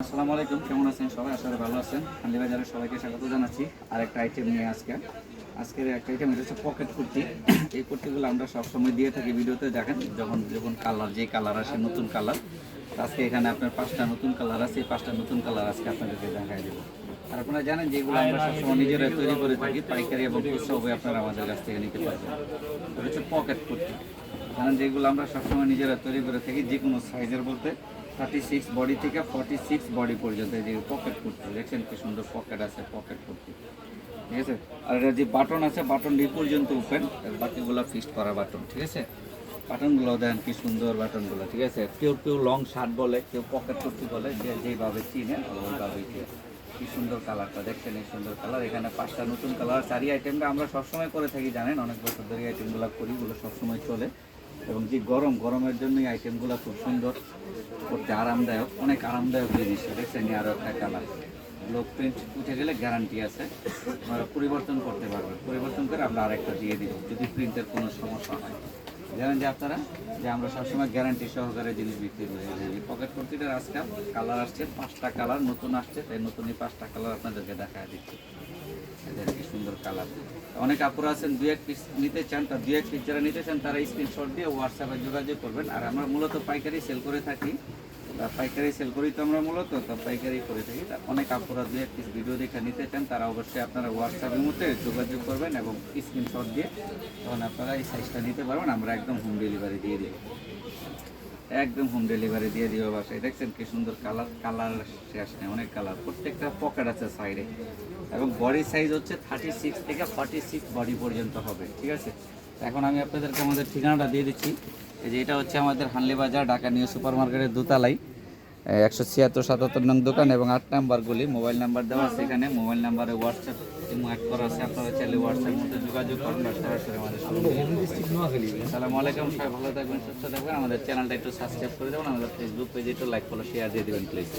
আসসালামু আলাইকুম, কেমন আছেন সবাই? আশা করি ভালো আছেন। হান্ডি বাজারের সবাইকে স্বাগত জানাচ্ছি আরেকটা আইটেম নিয়ে। আজকের একটা আইটেম এটা হচ্ছে পকেট কুর্তি। এই কুর্তিগুলো আমরা সবসময় দিয়ে থাকি, ভিডিওতে দেখেন যখন যখন কালার, যে কালার আসে নতুন কালার। আজকে এখানে আপনার 5টা নতুন কালার আছে, এই 5টা নতুন কালার আজকে আপনাদেরকে দেখাই দেবো। আর আপনারা জানেন যে এগুলো আমরা সবসময় নিজেরা তৈরি করে থাকি, পাইকারি এবং খুচরা উভয় আপনারা আমাদের কাছ থেকে নিতে পারবেন। এটা হচ্ছে পকেট কুর্তি। জানেন যেগুলো আমরা সবসময় নিজেরা তৈরি করে থাকি, যে কোনো সাইজের বলতে 36 বডি থেকে 46 বডি পর্যন্ত। এই যে পকেট কুর্তি দেখছেন কি সুন্দর পকেট আছে, পকেট কুর্তি, ঠিক আছে। আর এটা যে বাটন আছে, বাটন এই পর্যন্ত ওপেন, বাকিগুলো ফিক্সড করা বাটন, ঠিক আছে। বাটনগুলো দেখেন কি সুন্দর বাটনগুলো, ঠিক আছে। কেউ লং শার্ট বলে, কেউ পকেট কুর্তি বলে, যে যেভাবে চিনে ওইভাবেই। কি সুন্দর কালারটা দেখছেন, এই সুন্দর কালার। এখানে 5টা নতুন কালার। আর এই আইটেমটা আমরা সবসময় করে থাকি, জানেন অনেক বছর ধরে এই আইটেমগুলো করি, এগুলো সবসময় চলে। এবং যে গরমের জন্য এই আইটেমগুলো খুব সুন্দর, করতে আরামদায়ক, অনেক আরামদায়ক জিনিস। দেখছেন আরও একটা কালার, ব্লক প্রিন্ট উঠে গেলে গ্যারান্টি আছে, আপনারা পরিবর্তন করতে পারবেন। পরিবর্তন করে আমরা আরেকটা দিয়ে দিব যদি প্রিন্টের কোনো সমস্যা হয়। জানেন যে আপনারা যে আমরা সবসময় গ্যারান্টি সহকারে জিনিস বিক্রি করি। এই পকেট কুর্তিটার আজকাল কালার আসছে 5টা কালার নতুন আসছে, তাই নতুন এই 5টা কালার আপনাদেরকে দেখা দিচ্ছি। এদের কি সুন্দর কালার। অনেক আপুরা আছেন 2-1 পিস নিতে চান, তার 2-1 পিস যারা নিতে চান তারা স্ক্রিনশট দিয়ে হোয়াটসঅ্যাপে যোগাযোগ করবেন। আর আমরা মূলত পাইকারি সেল করে থাকি, পাইকারি সেল করি তো আমরা মূলত, তো পাইকারি করে থাকি। অনেক আপুরা 2-1 পিস ভিডিও দেখে নিতে চান, তারা অবশ্যই আপনারা হোয়াটসঅ্যাপের মধ্যে যোগাযোগ করবেন এবং স্ক্রিনশট দিয়ে তখন আপনারা এই সাইজটা নিতে পারবেন। আমরা একদম হোম ডেলিভারি দিয়ে দিই, একদম হোম ডেলিভারি দিয়ে দিব বাসায়। দেখছেন কি সুন্দর কালার, কালার শেষ নেই, অনেক কালার। প্রত্যেকটা পকেট আছে সাইডে এবং বডি সাইজ হচ্ছে 36 থেকে 46 বডি পর্যন্ত হবে, ঠিক আছে। এখন আমি আপনাদেরকে আমাদের ঠিকানাটা দিয়ে দিচ্ছি। এই যে এটা হচ্ছে আমাদের হানলি বাজার, ঢাকা নিউ সুপার মার্কেটের দোতলায় 176-77 নং দোকান এবং 8 নাম্বার গলি। মোবাইল নাম্বার দেওয়া আছে এখানে, মোবাইল নাম্বারে হোয়াটসঅ্যাপ অ্যাড করা আছে, আপনারা চাইলে হোয়াটসঅ্যাপের মধ্যে যোগাযোগ করুন বা সরাসরি আমাদের সঙ্গে। আসসালামু আলাইকুম, সবাই ভালো থাকবেন, সুস্থ থাকবেন। আমাদের চ্যানেলটা একটু সাবস্ক্রাইব করে দেবেন, আমাদের ফেসবুক পেজে একটু লাইক ফলো শেয়ার দিয়ে দেবেন প্লিজ।